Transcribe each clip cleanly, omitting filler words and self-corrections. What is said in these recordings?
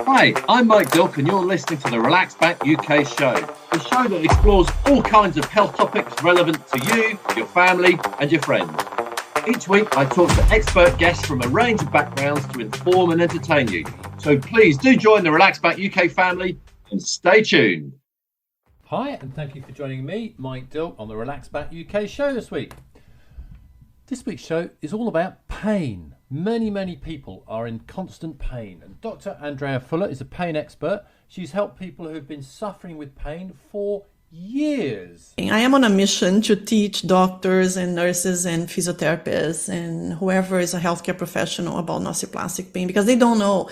Hi, I'm Mike Dilk, and you're listening to the Relax Back UK show, the show that explores all kinds of health topics relevant to you, your family, and your friends. Each week, I talk to expert guests from a range of backgrounds to inform and entertain you. So please do join the Relax Back UK family and stay tuned. Hi, and thank you for joining me, Mike Dilk, on the Relax Back UK show this week. This week's show is all about pain. Many people are in constant pain, and Dr. Andrea Furlan is a pain expert. She's helped people who've been suffering with pain for years. I am on a mission to teach doctors and nurses and physiotherapists and whoever is a healthcare professional about nociplastic pain, because they don't know.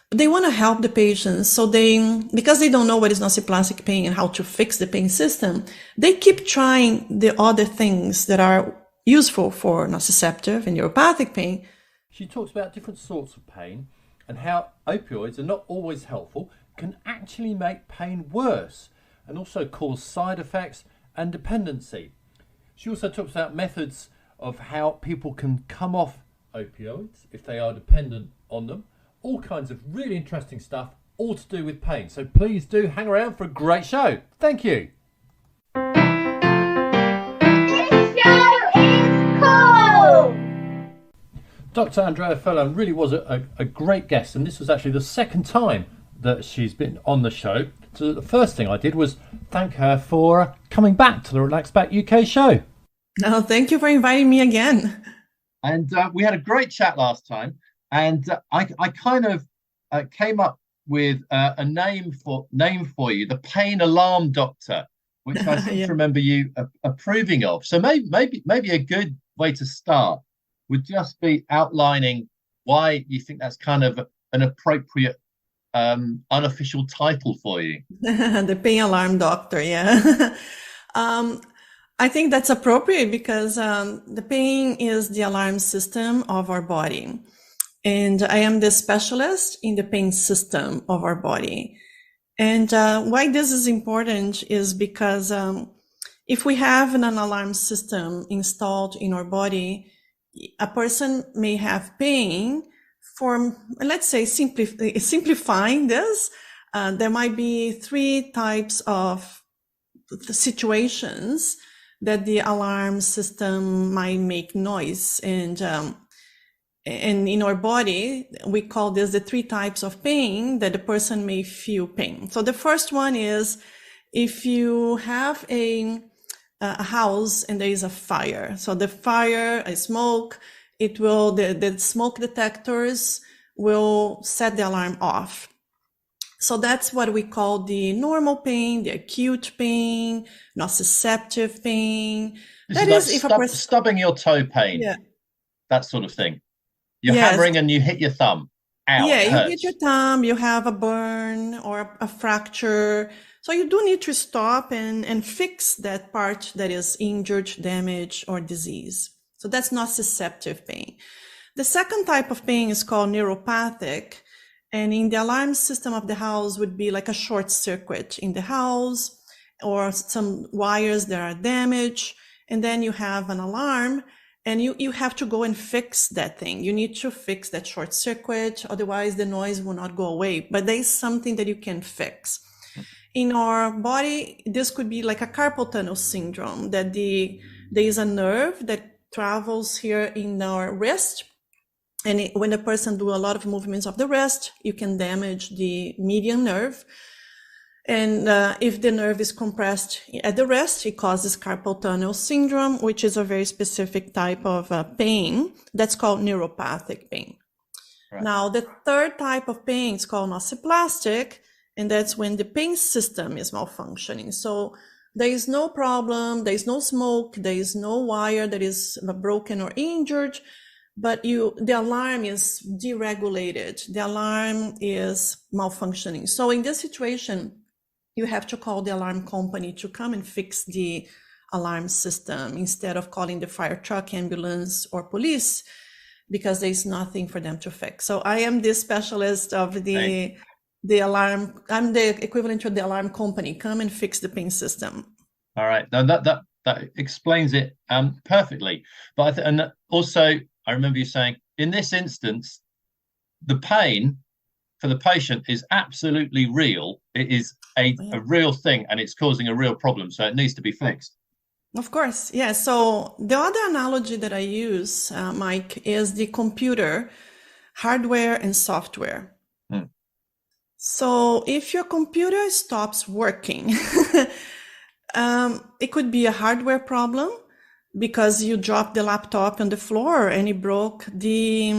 But they want to help the patients. So because they don't know what is nociplastic pain and how to fix the pain system, they keep trying the other things that are useful for nociceptive and neuropathic pain. She talks about different sorts of pain and how opioids are not always helpful, can actually make pain worse, and also cause side effects and dependency. She also talks about methods of how people can come off opioids if they are dependent on them. All kinds of really interesting stuff, all to do with pain. So please do hang around for a great show. Thank you. Dr. Andrea Furlan really was a great guest, and this was actually the second time that she's been on the show. So the first thing I did was thank her for coming back to the Relax Back UK show. No, thank you for inviting me again. And we had a great chat last time, and I kind of came up with a name for you, the Pain Alarm Doctor, which I seem to remember you approving of. So maybe a good way to start would just be outlining why you think that's kind of an appropriate unofficial title for you. The pain alarm doctor, yeah. I think that's appropriate because the pain is the alarm system of our body. And I am the specialist in the pain system of our body. And why this is important is because if we have an alarm system installed in our body, a person may have pain for, let's say, simplifying this, there might be 3 types of situations that the alarm system might make noise. And in our body, we call this the 3 types of pain that the person may feel pain. So the first one is if you have a house and there is a fire. So the fire, a smoke, the smoke detectors will set the alarm off. So that's what we call the normal pain, the acute pain, nociceptive pain. That is if a person stubbing your toe pain, that sort of thing. You're hammering and you hit your thumb. Ow, yeah, you hit your thumb, you have a burn or a fracture. So you do need to stop and fix that part that is injured, damaged, or disease. So that's nociceptive pain. The second type of pain is called neuropathic. And in the alarm system of the house would be like a short circuit in the house or some wires that are damaged. And then you have an alarm and you have to go and fix that thing. You need to fix that short circuit, otherwise the noise will not go away. But there is something that you can fix. In our body, this could be like a carpal tunnel syndrome, that there is a nerve that travels here in our wrist. And when the person do a lot of movements of the wrist, you can damage the median nerve. And if the nerve is compressed at the wrist, it causes carpal tunnel syndrome, which is a very specific type of pain that's called neuropathic pain. Right. Now, the third type of pain is called nociplastic, and that's when the pain system is malfunctioning. So there is no problem, there is no smoke, there is no wire that is broken or injured, but the alarm is deregulated. The alarm is malfunctioning. So in this situation, you have to call the alarm company to come and fix the alarm system instead of calling the fire truck, ambulance, or police, because there's nothing for them to fix. So I am the specialist of the alarm. I'm the equivalent to the alarm company. Come and fix the pain system. All right. Now that explains it perfectly. But I remember you saying in this instance, the pain for the patient is absolutely real. It is a real thing, and it's causing a real problem, so it needs to be fixed. Of course, yeah. So the other analogy that I use, Mike, is the computer, hardware and software. So if your computer stops working, it could be a hardware problem because you dropped the laptop on the floor and it broke the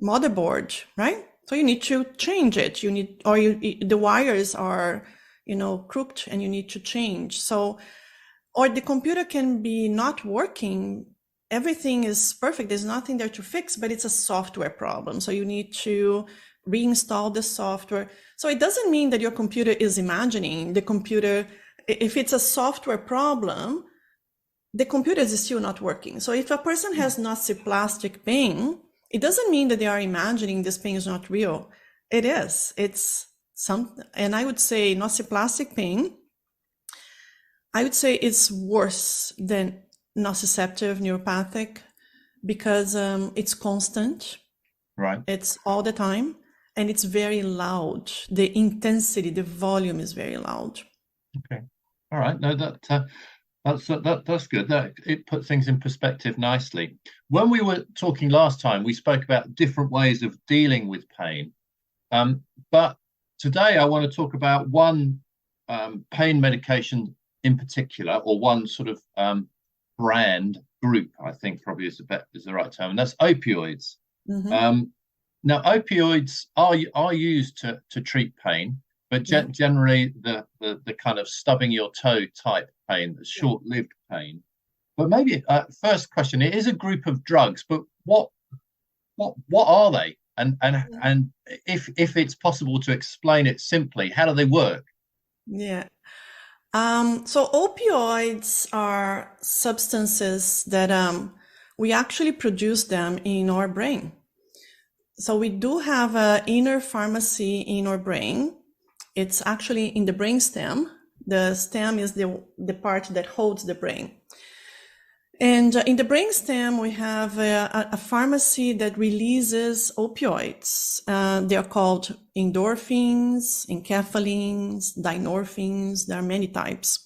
motherboard, right? So you need to change it. The wires are, crooked and you need to change. So, or the computer can be not working. Everything is perfect. There's nothing there to fix, but it's a software problem. So you need to reinstall the software. So it doesn't mean that your computer is imagining the computer. If it's a software problem, the computer is still not working. So if a person has nociplastic pain, it doesn't mean that they are imagining this pain is not real. It is. It's something. And I would say nociplastic pain, I would say it's worse than nociceptive neuropathic because it's constant. Right. It's all the time. And it's very loud. The intensity, the volume is very loud. Okay. All right. No, that's good. It put things in perspective nicely. When we were talking last time, we spoke about different ways of dealing with pain. But today I want to talk about one pain medication in particular, or one sort of brand group, I think probably is the right term, and that's opioids. Now, opioids are used to treat pain, but generally the kind of stubbing your toe type pain, the short-lived pain. But maybe first question: it is a group of drugs, but what are they? And if it's possible to explain it simply, how do they work? Yeah. So opioids are substances that we actually produce them in our brain. So we do have an inner pharmacy in our brain. It's actually in the brainstem. The stem is the part that holds the brain. And in the brainstem, we have a pharmacy that releases opioids. They are called endorphins, enkephalins, dynorphins. There are many types.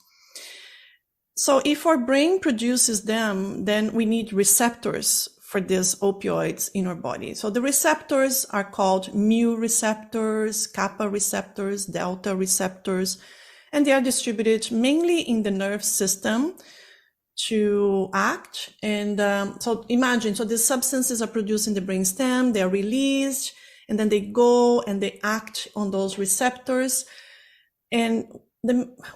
So if our brain produces them, then we need receptors for these opioids in our body. So the receptors are called mu receptors, kappa receptors, delta receptors, and they are distributed mainly in the nerve system to act. And so imagine, so these substances are produced in the brainstem, they're released, and then they go and they act on those receptors. And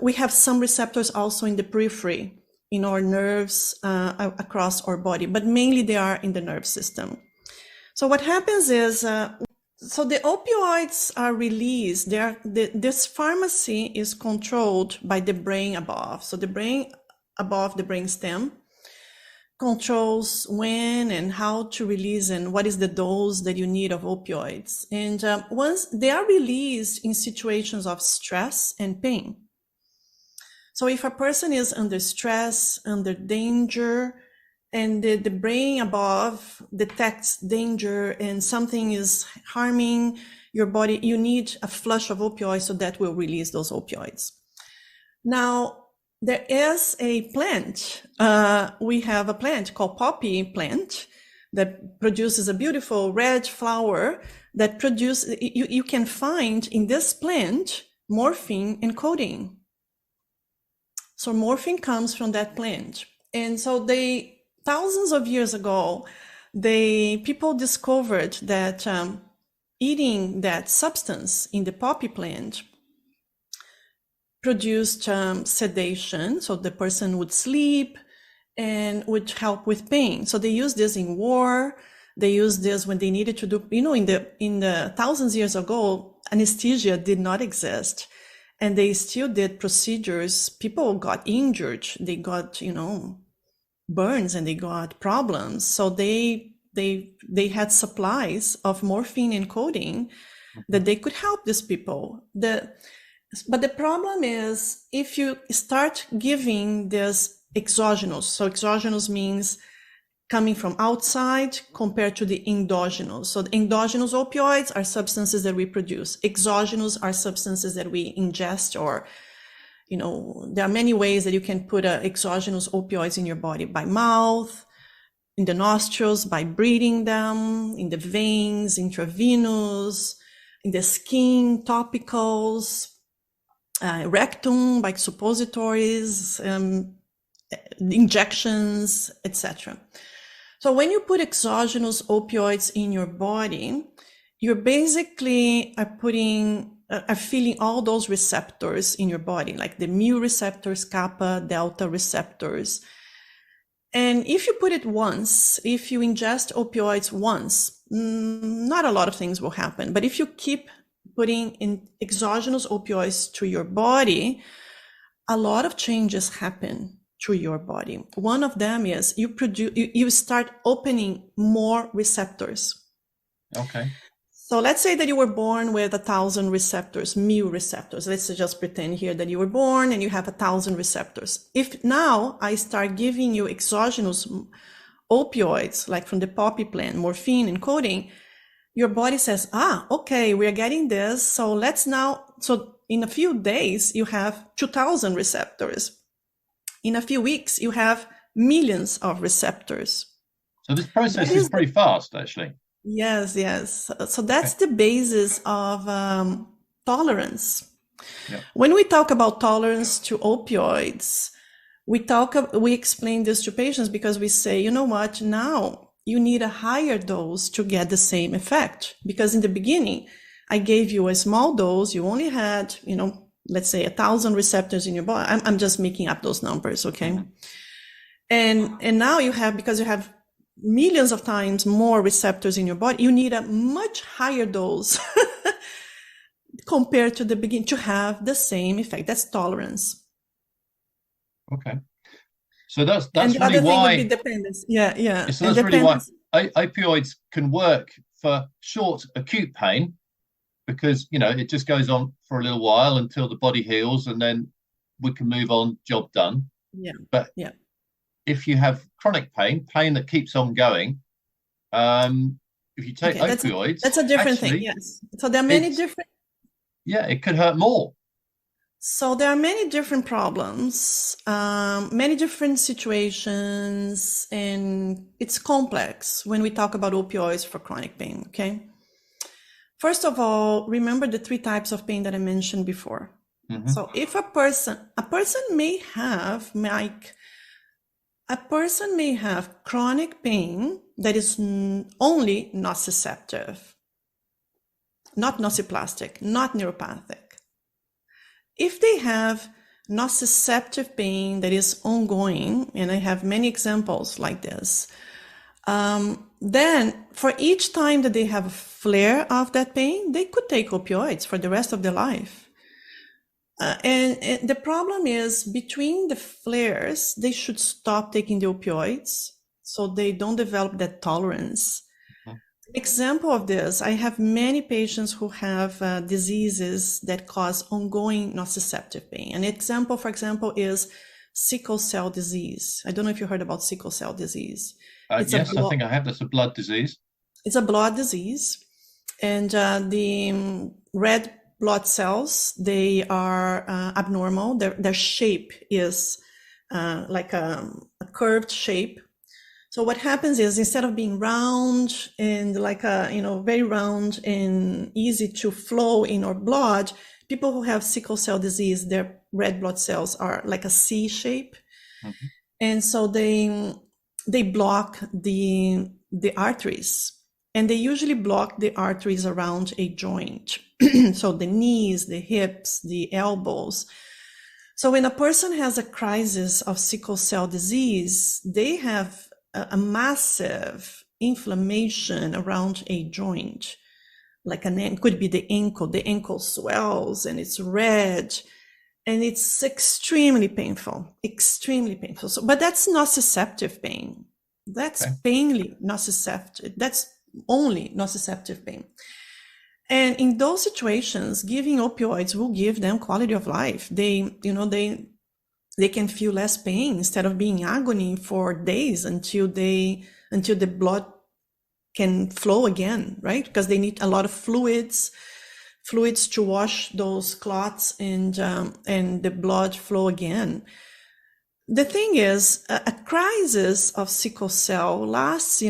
we have some receptors also in the periphery, in our nerves across our body, but mainly they are in the nerve system. So what happens is, so the opioids are released. This pharmacy is controlled by the brain above. So the brain above the brainstem controls when and how to release and what is the dose that you need of opioids. And once they are released in situations of stress and pain. So if a person is under stress, under danger, and the brain above detects danger and something is harming your body, you need a flush of opioids so that will release those opioids. Now, there is a plant. We have a plant called poppy plant that produces a beautiful red flower that produces, you can find in this plant morphine and codeine. So morphine comes from that plant. And so thousands of years ago, people discovered that eating that substance in the poppy plant produced sedation. So the person would sleep and would help with pain. So they used this in war. They used this when they needed to do, in the thousands of years ago, anesthesia did not exist. And they still did procedures. People got injured. They got, burns and they got problems. So they had supplies of morphine and codeine that they could help these people. But the problem is if you start giving this exogenous, so exogenous means coming from outside compared to the endogenous. So the endogenous opioids are substances that we produce. Exogenous are substances that we ingest, or, there are many ways that you can put exogenous opioids in your body: by mouth, in the nostrils, by breathing them, in the veins, intravenous, in the skin, topicals, rectum, like suppositories, injections, etc. So when you put exogenous opioids in your body, you're basically are filling all those receptors in your body, like the mu receptors, kappa, delta receptors. And if you put it once, if you ingest opioids once, not a lot of things will happen. But if you keep putting in exogenous opioids to your body, a lot of changes happen through your body. One of them is you start opening more receptors. Okay. So let's say that you were born with 1,000 receptors, mu receptors. Let's just pretend here that you were born and you have 1,000 receptors. If now I start giving you exogenous opioids, like from the poppy plant, morphine and codeine, your body says, okay, we're getting this. So so in a few days, you have 2,000 receptors. In a few weeks, you have millions of receptors. So this process is pretty fast, actually. Yes. So that's the basis of tolerance. Yeah. When we talk about tolerance to opioids, we explain this to patients because we say, you know what, now you need a higher dose to get the same effect. Because in the beginning, I gave you a small dose. You only had, let's say 1,000 receptors in your body. I'm just making up those numbers, okay? Mm-hmm. And now because you have millions of times more receptors in your body, you need a much higher dose compared to the beginning to have the same effect. That's tolerance. Okay. So that's and the really other why thing would be dependence. Yeah. So that's really why opioids can work for short acute pain, because it just goes on for a little while until the body heals, and then we can move on, job done. Yeah. But if you have chronic pain that keeps on going, if you take opioids, that's a different thing. Yes. So there are many different. Yeah, it could hurt more. So there are many different problems, many different situations, and it's complex when we talk about opioids for chronic pain. Okay. First of all, remember the 3 types of pain that I mentioned before. Mm-hmm. So if a person may have chronic pain that is only nociceptive, not nociplastic, not neuropathic. If they have nociceptive pain that is ongoing, and I have many examples like this, then for each time that they have a flare of that pain, they could take opioids for the rest of their life. And the problem is, between the flares, they should stop taking the opioids so they don't develop that tolerance. Mm-hmm. Example of this, I have many patients who have diseases that cause ongoing nociceptive pain. An example, for example, is sickle cell disease. I don't know if you heard about sickle cell disease. Yes, I think I have. That's a blood disease. It's a blood disease. And the red blood cells, they are abnormal. Their shape is like a curved shape. So what happens is, instead of being round and like very round and easy to flow in our blood, people who have sickle cell disease, their red blood cells are like a C shape. Mm-hmm. And so they block the arteries, and they usually block the arteries around a joint. So the knees, the hips, the elbows. So when a person has a crisis of sickle cell disease, they have a massive inflammation around a joint, like could be the ankle swells and it's red, and it's extremely painful. So, but that's nociceptive pain. That's painly nociceptive. That's only nociceptive pain. And in those situations, giving opioids will give them quality of life. they can feel less pain instead of being agony for days until the blood can flow again, right? Because they need a lot of fluids to wash those clots and the blood flow again. The thing is, a crisis of sickle cell lasts,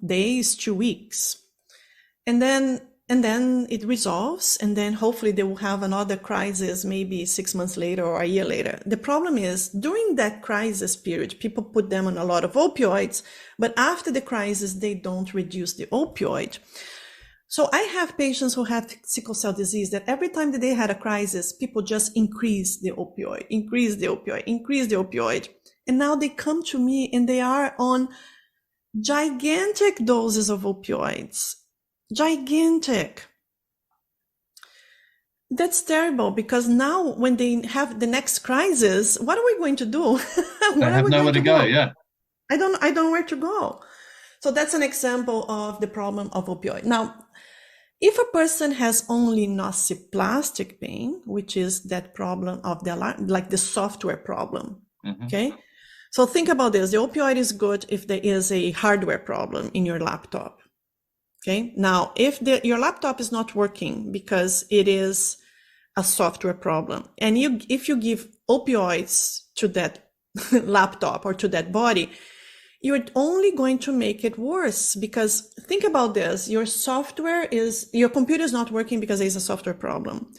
days to weeks, and then it resolves, and then hopefully they will have another crisis maybe 6 months later or a year later. The problem is, during that crisis period, people put them on a lot of opioids, but after the crisis, they don't reduce the opioid. So I have patients who have sickle cell disease that every time that they had a crisis, people just increase the opioid. And now they come to me and they are on gigantic doses of opioids. Gigantic. That's terrible, because now when they have the next crisis, what are we going to do? They have nowhere to go. Yeah. I don't know where to go. So that's an example of the problem of opioid. Now, if a person has only nociplastic pain, which is that problem of the software problem, okay? So think about this. The opioid is good if there is a hardware problem in your laptop, okay? Now, if your laptop is not working because it is a software problem, and if you give opioids to that laptop or to that body, you're only going to make it worse. Because think about this, your computer is not working because there's a software problem.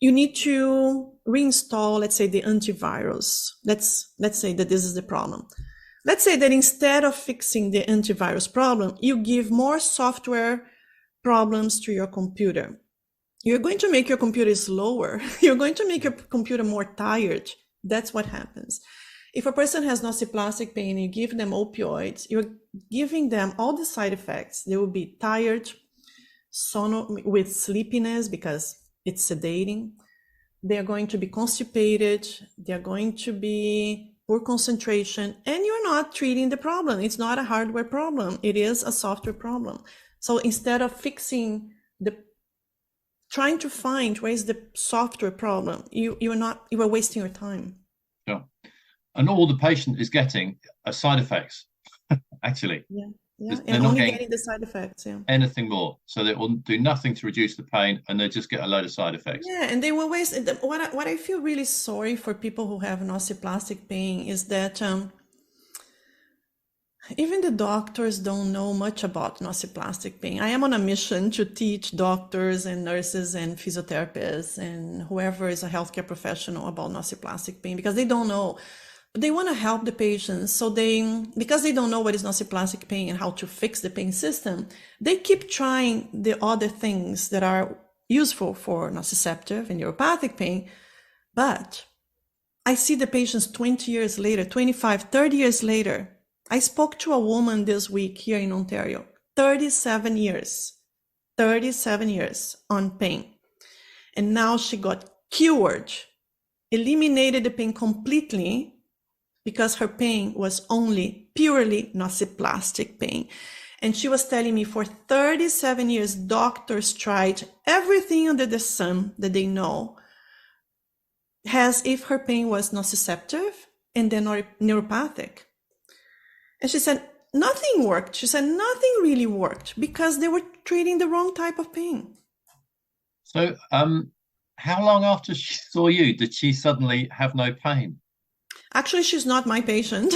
You need to reinstall, let's say, the antivirus. Let's say that this is the problem. Let's say that instead of fixing the antivirus problem, you give more software problems to your computer. You're going to make your computer slower. You're going to make your computer more tired. That's what happens. If a person has nociplastic pain, you give them opioids, you're giving them all the side effects. They will be tired, with sleepiness because it's sedating. They're going to be constipated. They're going to be poor concentration. And you're not treating the problem. It's not a hardware problem. It is a software problem. So instead of trying to find where is the software problem, you are wasting your time. Sure. And all the patient is getting are side effects, actually. Yeah. And only getting the side effects. Yeah. Anything more. So they will do nothing to reduce the pain, and they just get a load of side effects. Yeah, and they will waste. What I feel really sorry for people who have nociplastic pain is that even the doctors don't know much about nociplastic pain. I am on a mission to teach doctors and nurses and physiotherapists and whoever is a healthcare professional about nociplastic pain, because they don't know. But they want to help the patients. Because they don't know what is nociplastic pain and how to fix the pain system, they keep trying the other things that are useful for nociceptive and neuropathic pain. But I see the patients 20 years later, 25, 30 years later. I spoke to a woman this week here in Ontario, 37 years on pain. And now she got cured, eliminated the pain completely, because her pain was only purely nociplastic pain. And she was telling me for 37 years, doctors tried everything under the sun that they know, as if her pain was nociceptive and then neuropathic. And she said, nothing worked. She said, nothing really worked because they were treating the wrong type of pain. So how long after she saw you did she suddenly have no pain? Actually, she's not my patient.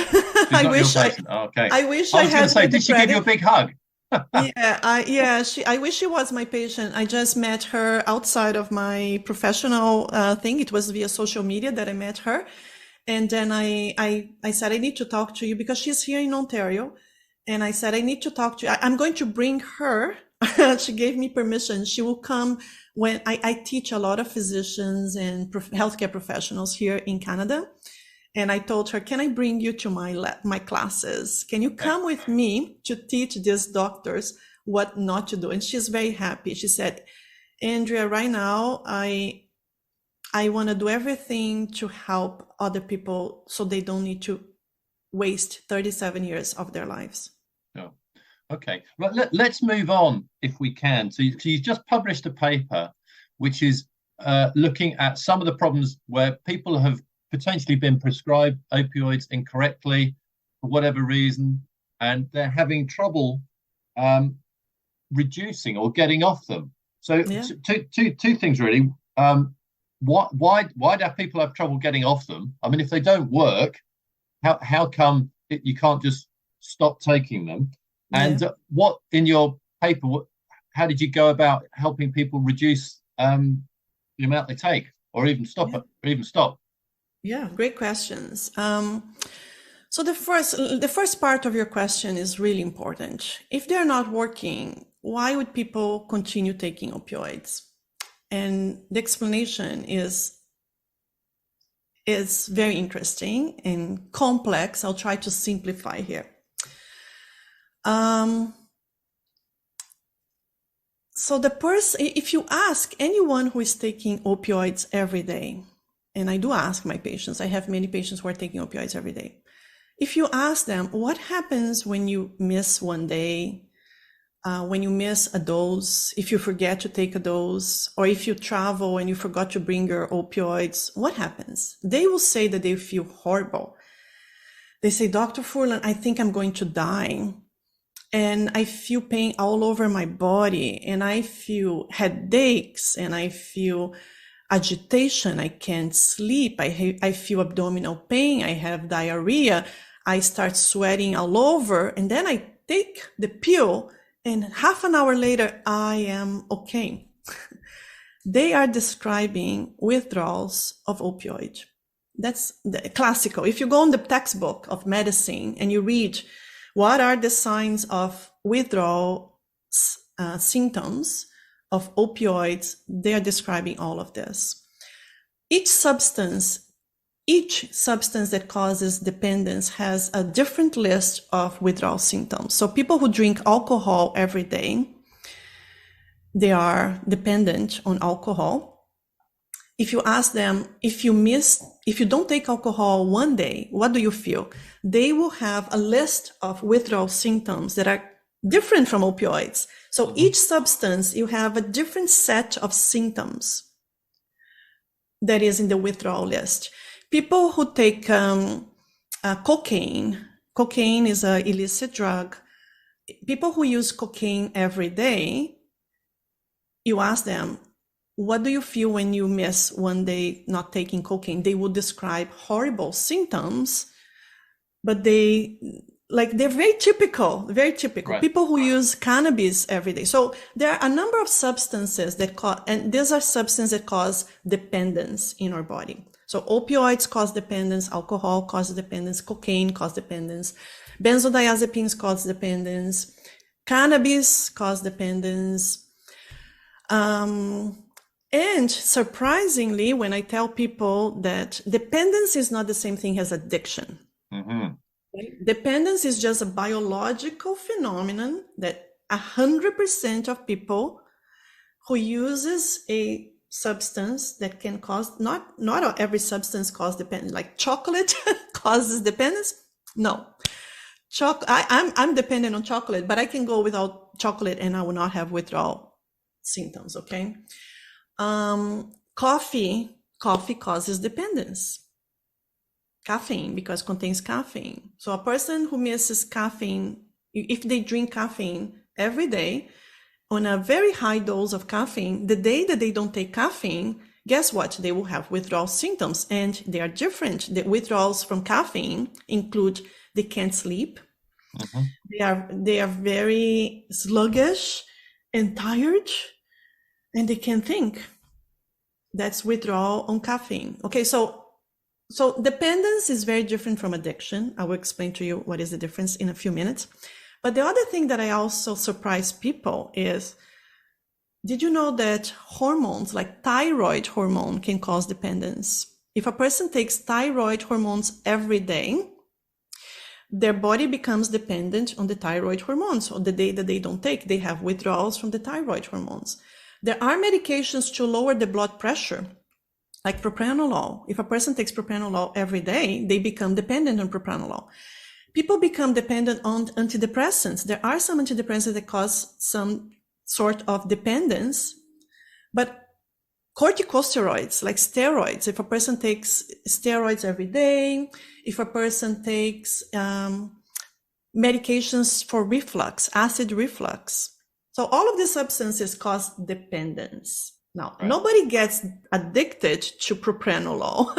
I wish I had. I was going to say, did she give you a big hug? I wish she was my patient. I just met her outside of my professional thing. It was via social media that I met her. And then I said, I need to talk to you because she's here in Ontario. And I said, I need to talk to you. I'm going to bring her. She gave me permission. She will come when I teach a lot of physicians and healthcare professionals here in Canada. And I told her, can I bring you to my classes? Can you come with me to teach these doctors what not to do? And she's very happy. She said, Andrea, right now, I want to do everything to help other people so they don't need to waste 37 years of their lives. Oh, okay. Well, let's move on if we can. So you've just published a paper which is looking at some of the problems where people have potentially been prescribed opioids incorrectly for whatever reason, and they're having trouble reducing or getting off them. So Yeah. two things really. Why do people have trouble getting off them? I mean, if they don't work, how come you can't just stop taking them? And what in your paper, how did you go about helping people reduce the amount they take, or even stop it, or even stop? Yeah, great questions. So the first part of your question is really important. If they're not working, why would people continue taking opioids? And the explanation is very interesting and complex. I'll try to simplify here. So if you ask anyone who is taking opioids every day, and I do ask my patients, I have many patients who are taking opioids every day. If you ask them, what happens when you miss one day, when you miss a dose, if you forget to take a dose, or if you travel and you forgot to bring your opioids, what happens? They will say that they feel horrible. They say, Dr. Furlan, I think I'm going to die. And I feel pain all over my body, and I feel headaches, and I feel agitation. I can't sleep. I feel abdominal pain. I have diarrhea. I start sweating all over. And then I take the pill, and half an hour later, I am okay. They are describing withdrawals of opioid. That's the classical. If you go on the textbook of medicine and you read what are the signs of withdrawal symptoms of opioids, they are describing all of this. Each substance that causes dependence has a different list of withdrawal symptoms. So people who drink alcohol every day, they are dependent on alcohol. If you ask them, if you don't take alcohol one day, what do you feel? They will have a list of withdrawal symptoms that are different from opioids. So each substance, you have a different set of symptoms that is in the withdrawal list. People who take cocaine is an illicit drug. People who use cocaine every day, you ask them, what do you feel when you miss one day not taking cocaine? They will describe horrible symptoms, but they're very typical. Right. People who use cannabis every day. So there are a number of substances and these are substances that cause dependence in our body. So opioids cause dependence, alcohol causes dependence, cocaine causes dependence, benzodiazepines cause dependence, cannabis cause dependence. And surprisingly, when I tell people that dependence is not the same thing as addiction. Mm-hmm. Dependence is just a biological phenomenon that 100% of people who uses a substance that can cause, not every substance causes dependence, like chocolate causes dependence. No, I'm dependent on chocolate, but I can go without chocolate and I will not have withdrawal symptoms, okay? Coffee causes dependence. Caffeine, because contains caffeine. So a person who misses caffeine, if they drink caffeine every day on a very high dose of caffeine, the day that they don't take caffeine, guess what? They will have withdrawal symptoms, and they are different. The withdrawals from caffeine include they can't sleep. Mm-hmm. They are very sluggish and tired, and they can't think. That's withdrawal on caffeine. Okay, so dependence is very different from addiction. I will explain to you what is the difference in a few minutes. But the other thing that I also surprise people is, did you know that hormones like thyroid hormone can cause dependence? If a person takes thyroid hormones every day, their body becomes dependent on the thyroid hormones. So the day that they don't take, they have withdrawals from the thyroid hormones. There are medications to lower the blood pressure, like propranolol. If a person takes propranolol every day, they become dependent on propranolol. People become dependent on antidepressants. There are some antidepressants that cause some sort of dependence, but corticosteroids, like steroids. If a person takes steroids every day, if a person takes medications for reflux, acid reflux. So all of these substances cause dependence. Now, nobody gets addicted to propranolol.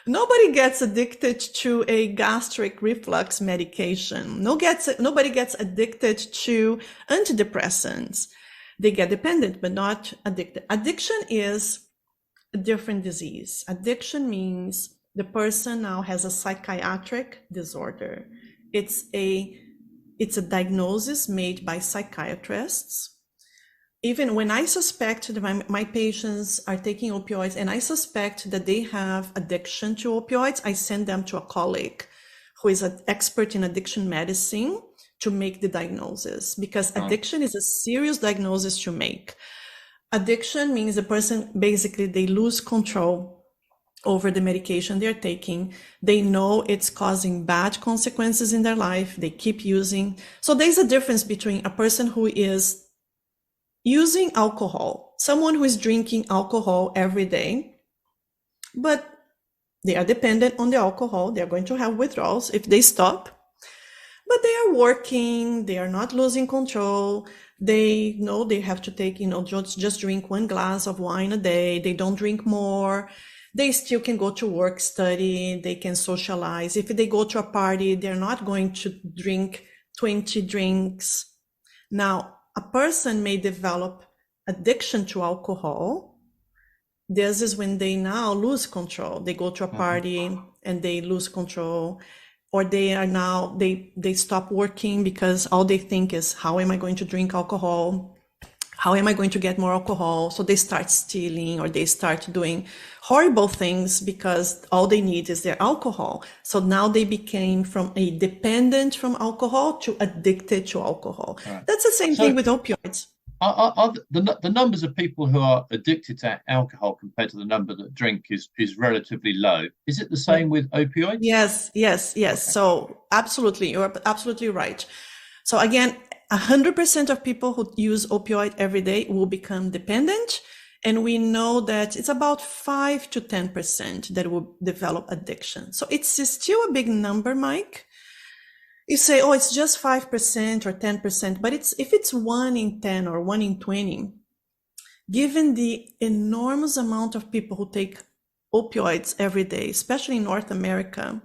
Nobody gets addicted to a gastric reflux medication. Nobody gets addicted to antidepressants. They get dependent, but not addicted. Addiction is a different disease. Addiction means the person now has a psychiatric disorder. It's a diagnosis made by psychiatrists. Even when I suspect that my patients are taking opioids and I suspect that they have addiction to opioids, I send them to a colleague who is an expert in addiction medicine to make the diagnosis, because addiction is a serious diagnosis to make. Addiction means the person, basically, they lose control over the medication they're taking. They know it's causing bad consequences in their life. They keep using. So there's a difference between a person who is using alcohol, someone who is drinking alcohol every day, but they are dependent on the alcohol. They're going to have withdrawals if they stop. But they are working, they are not losing control. They know they have to take, just drink 1 glass of wine a day. They don't drink more. They still can go to work, study, they can socialize. If they go to a party, they're not going to drink 20 drinks. Now, a person may develop addiction to alcohol. This is when they now lose control. They go to a party and they lose control. Or they stop working because all they think is, how am I going to drink alcohol? How am I going to get more alcohol? So they start stealing, or they start doing horrible things because all they need is their alcohol. So now they became from a dependent from alcohol to addicted to alcohol. Right. That's the same thing with opioids. Are the numbers of people who are addicted to alcohol compared to the number that drink is relatively low? Is it the same with opioids? Yes. Okay. So absolutely, you're absolutely right. So again, 100% of people who use opioid every day will become dependent. And we know that it's about 5 to 10% that will develop addiction. So it's still a big number, Mike. You say, oh, it's just 5% or 10%, but if it's 1 in 10 or 1 in 20, given the enormous amount of people who take opioids every day, especially in North America,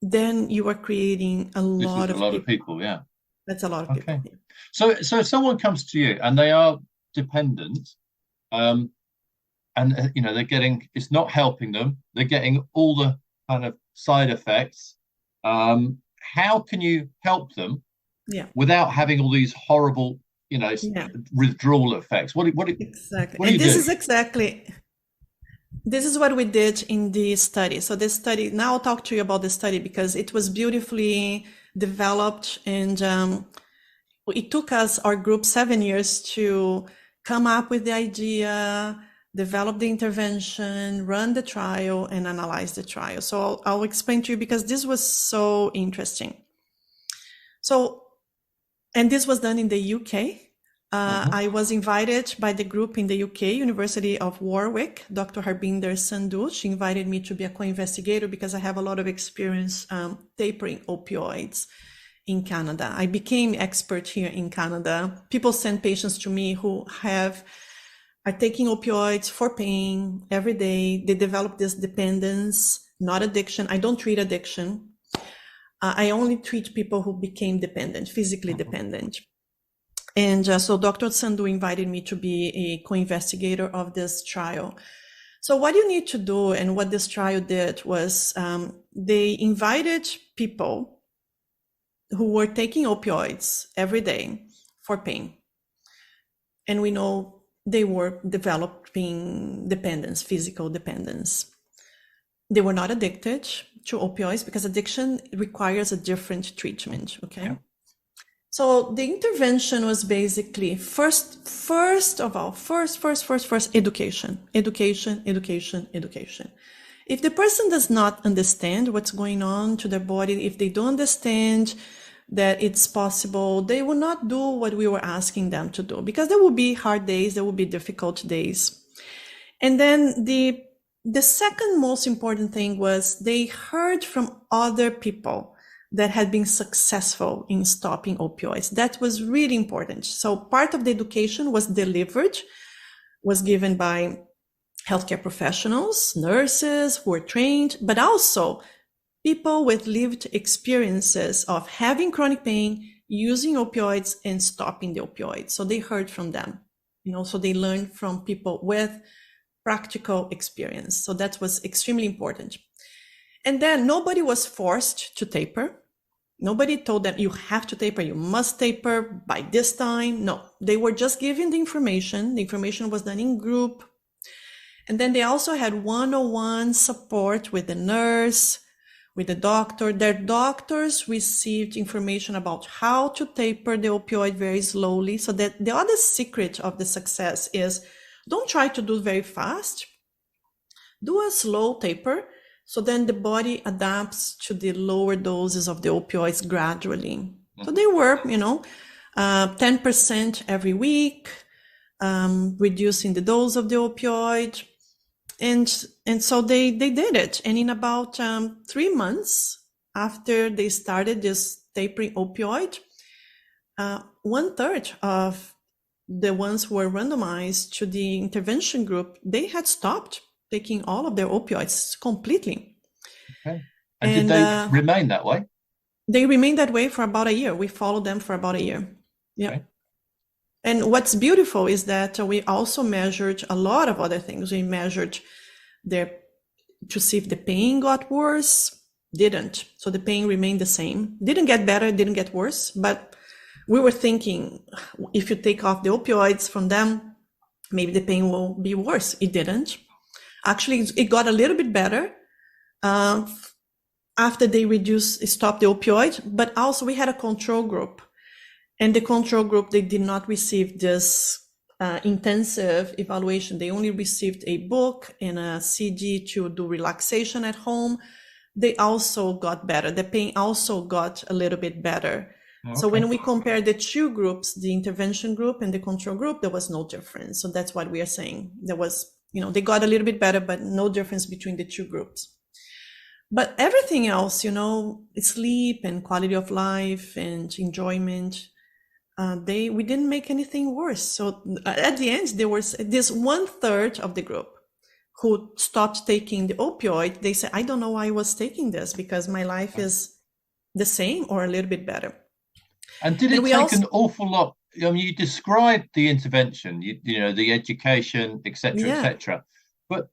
then you are creating a lot of people. Yeah. That's a lot of people. Yeah. So if someone comes to you and they are dependent, and they're getting, it's not helping them, they're getting all the kind of side effects. How can you help them without having all these horrible, withdrawal effects? Exactly. What do you do? This is what we did in the study. So this study, now I'll talk to you about the study because it was beautifully developed, and it took our group 7 years to come up with the idea, develop the intervention, run the trial, and analyze the trial. So I'll explain to you because this was so interesting. And this was done in the UK. I was invited by the group in the UK, University of Warwick, Dr. Harbinder Sandhu. She invited me to be a co-investigator because I have a lot of experience tapering opioids in Canada. I became expert here in Canada. People send patients to me who are taking opioids for pain every day. They develop this dependence, not addiction. I don't treat addiction. I only treat people who became dependent, physically dependent. And so Dr. Sandhu invited me to be a co-investigator of this trial. So what you need to do, and what this trial did, was they invited people who were taking opioids every day for pain. And we know they were developing dependence, physical dependence. They were not addicted to opioids because addiction requires a different treatment, okay? Yeah. So the intervention was basically first education. If the person does not understand what's going on to their body, if they don't understand that it's possible, they will not do what we were asking them to do, because there will be hard days, there will be difficult days. And then the second most important thing was they heard from other people that had been successful in stopping opioids. That was really important. So part of the education was given by healthcare professionals, nurses who were trained, but also people with lived experiences of having chronic pain, using opioids, and stopping the opioids. So they heard from them, so they learned from people with practical experience. So that was extremely important. And then nobody was forced to taper. Nobody told them, you have to taper, you must taper by this time. No, they were just given the information. The information was done in group. And then they also had one-on-one support with the nurse, with the doctor. Their doctors received information about how to taper the opioid very slowly. So that the other secret of the success is don't try to do very fast. Do a slow taper. So then the body adapts to the lower doses of the opioids gradually. So they were, 10% every week, reducing the dose of the opioid. And so they did it. And in about 3 months after they started this tapering opioid, 1/3 of the ones who were randomized to the intervention group, they had stopped taking all of their opioids completely. Okay. And did they remain that way? They remained that way for about a year. We followed them for about a year. Yeah. Okay. And what's beautiful is that we also measured a lot of other things. We measured to see if the pain got worse. Didn't. So the pain remained the same. Didn't get better, didn't get worse. But we were thinking, if you take off the opioids from them, maybe the pain will be worse. It didn't. Actually, it got a little bit better after they stopped the opioid. But also we had a control group. And the control group, they did not receive this intensive evaluation. They only received a book and a CD to do relaxation at home. They also got better. The pain also got a little bit better. Okay. So when we compare the two groups, the intervention group and the control group, there was no difference. So that's what we are saying. There was, they got a little bit better, but no difference between the two groups. But everything else, sleep and quality of life and enjoyment, we didn't make anything worse. So at the end, there was this 1/3 of the group who stopped taking the opioid. They said, I don't know why I was taking this because my life is the same or a little bit better. And did it take an awful lot? You described the intervention, the education, etc., etc. But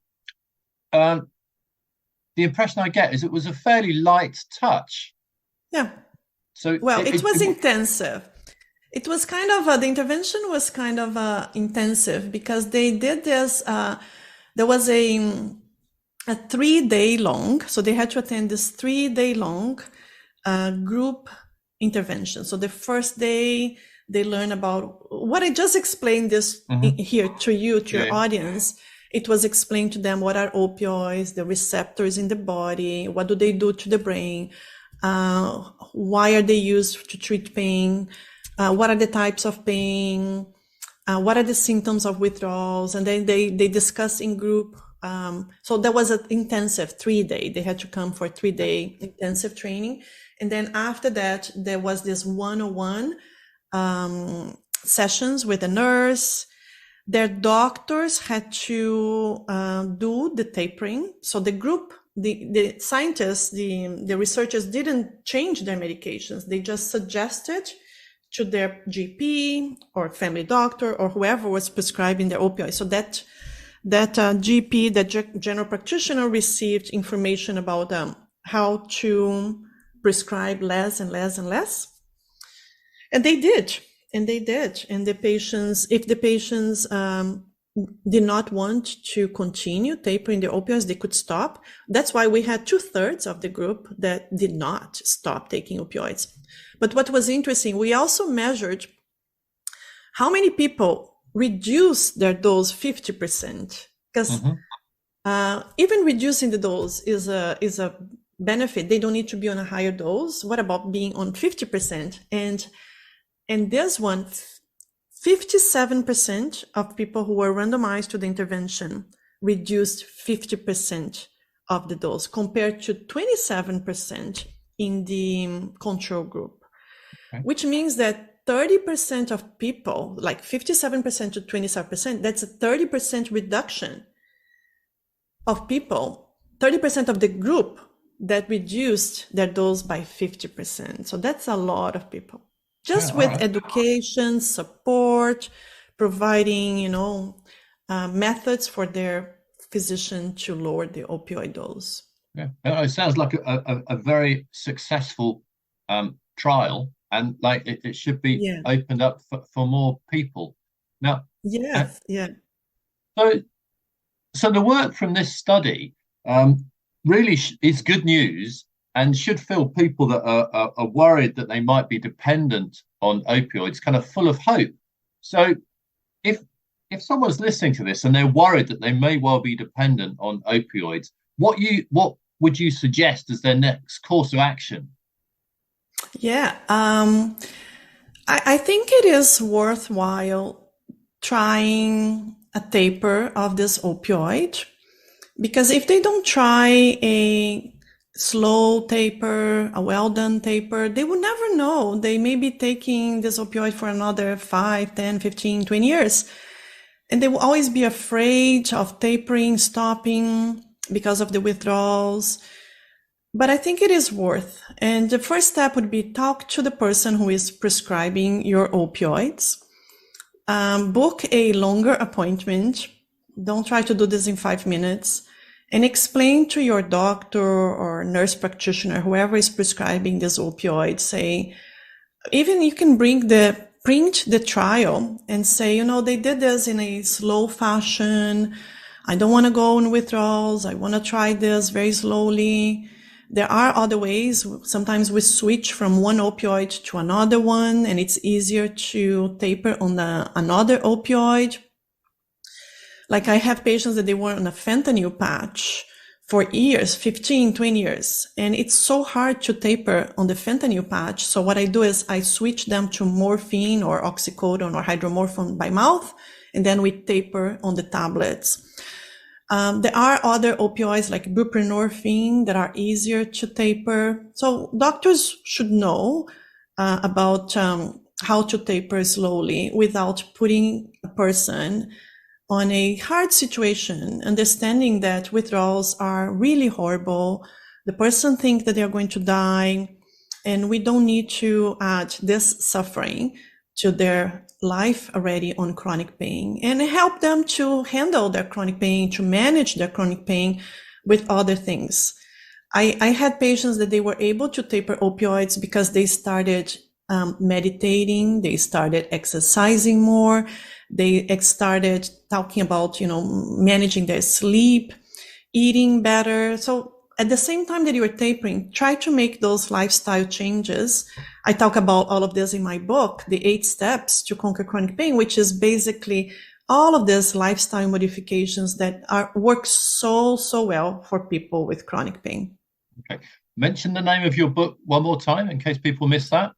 the impression I get is it was a fairly light touch. Yeah. So it was intensive. It was kind of the intervention was kind of intensive because they did this. There was a 3-day long, so they had to attend this 3-day long group intervention. So the first day they learn about what I just explained this here to you, to your audience. It was explained to them what are opioids, the receptors in the body, what do they do to the brain, why are they used to treat pain, what are the types of pain, what are the symptoms of withdrawals, and then they discuss in group. So that was an intensive 3-day. They had to come for a 3-day intensive training. And then after that, there was this one-on-one sessions with a nurse. Their doctors had to do the tapering. So the group, the scientists, the researchers didn't change their medications. They just suggested to their GP or family doctor or whoever was prescribing their opioids. So that GP, that general practitioner, received information about how to prescribe less and less and less. And they did. And the patients, if the patients did not want to continue tapering their opioids, they could stop. That's why we had 2/3 of the group that did not stop taking opioids. But what was interesting, we also measured how many people reduced their dose 50%. Because even reducing the dose is a benefit. They don't need to be on a higher dose. What about being on 50%? And this one, 57% of people who were randomized to the intervention reduced 50% of the dose compared to 27% in the control group, which means that 30% of people, like 57% to 27%, that's a 30% reduction of people, 30% of the group that reduced their dose by 50%. So that's a lot of people. Just with education, support, providing, methods for their physician to lower the opioid dose. Yeah, it sounds like a very successful trial, and like it should be opened up for more people. Now, So the work from this study really is good news and should fill people that are worried that they might be dependent on opioids kind of full of hope. So if someone's listening to this and they're worried that they may well be dependent on opioids, what would you suggest as their next course of action? Yeah, I think it is worthwhile trying a taper of this opioid, because if they don't try a slow taper, a well-done taper, they will never know. They may be taking this opioid for another 5, 10, 15, 20 years. And they will always be afraid of tapering, stopping because of the withdrawals. But I think it is worth. And the first step would be talk to the person who is prescribing your opioids. Book a longer appointment. Don't try to do this in 5 minutes. And explain to your doctor or nurse practitioner, whoever is prescribing this opioid, say, even you can print the trial and say, they did this in a slow fashion. I don't want to go on withdrawals. I want to try this very slowly. There are other ways. Sometimes we switch from one opioid to another one, and it's easier to taper on another opioid. Like I have patients that they were on a fentanyl patch for years, 15, 20 years, and it's so hard to taper on the fentanyl patch. So what I do is I switch them to morphine or oxycodone or hydromorphone by mouth, and then we taper on the tablets. There are other opioids like buprenorphine that are easier to taper. So doctors should know about how to taper slowly without putting a person on a hard situation, understanding that withdrawals are really horrible. The person thinks that they're going to die, and we don't need to add this suffering to their life already on chronic pain, and help them to handle their chronic pain, to manage their chronic pain with other things. I had patients that they were able to taper opioids because they started meditating, they started exercising more, they started talking about, managing their sleep, eating better. So at the same time that you are tapering, try to make those lifestyle changes. I talk about all of this in my book, The 8 Steps to Conquer Chronic Pain, which is basically all of these lifestyle modifications that work so well for people with chronic pain. Okay. Mention the name of your book one more time in case people miss that.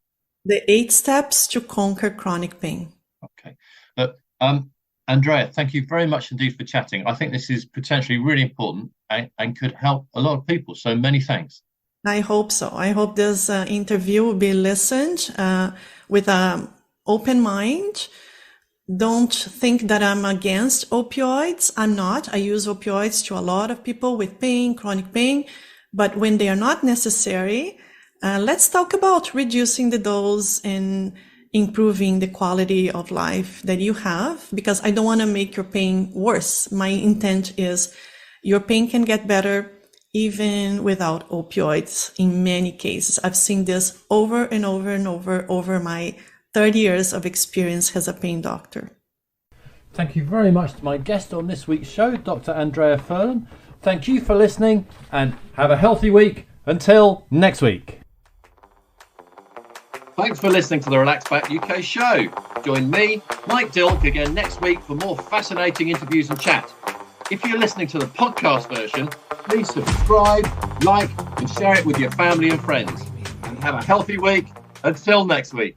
The 8 Steps to Conquer Chronic Pain. Okay. Andrea, thank you very much indeed for chatting. I think this is potentially really important and could help a lot of people. So many thanks. I hope so. I hope this interview will be listened with an open mind. Don't think that I'm against opioids. I'm not. I use opioids to a lot of people with pain, chronic pain. But when they are not necessary, let's talk about reducing the dose and improving the quality of life that you have, because I don't want to make your pain worse. My intent is your pain can get better even without opioids in many cases. I've seen this over and over my 30 years of experience as a pain doctor. Thank you very much to my guest on this week's show, Dr. Andrea Furlan. Thank you for listening and have a healthy week. Until next week. Thanks for listening to the Relax Back UK show. Join me, Mike Dilk, again next week for more fascinating interviews and chat. If you're listening to the podcast version, please subscribe, like, and share it with your family and friends. And have a healthy week. Until next week.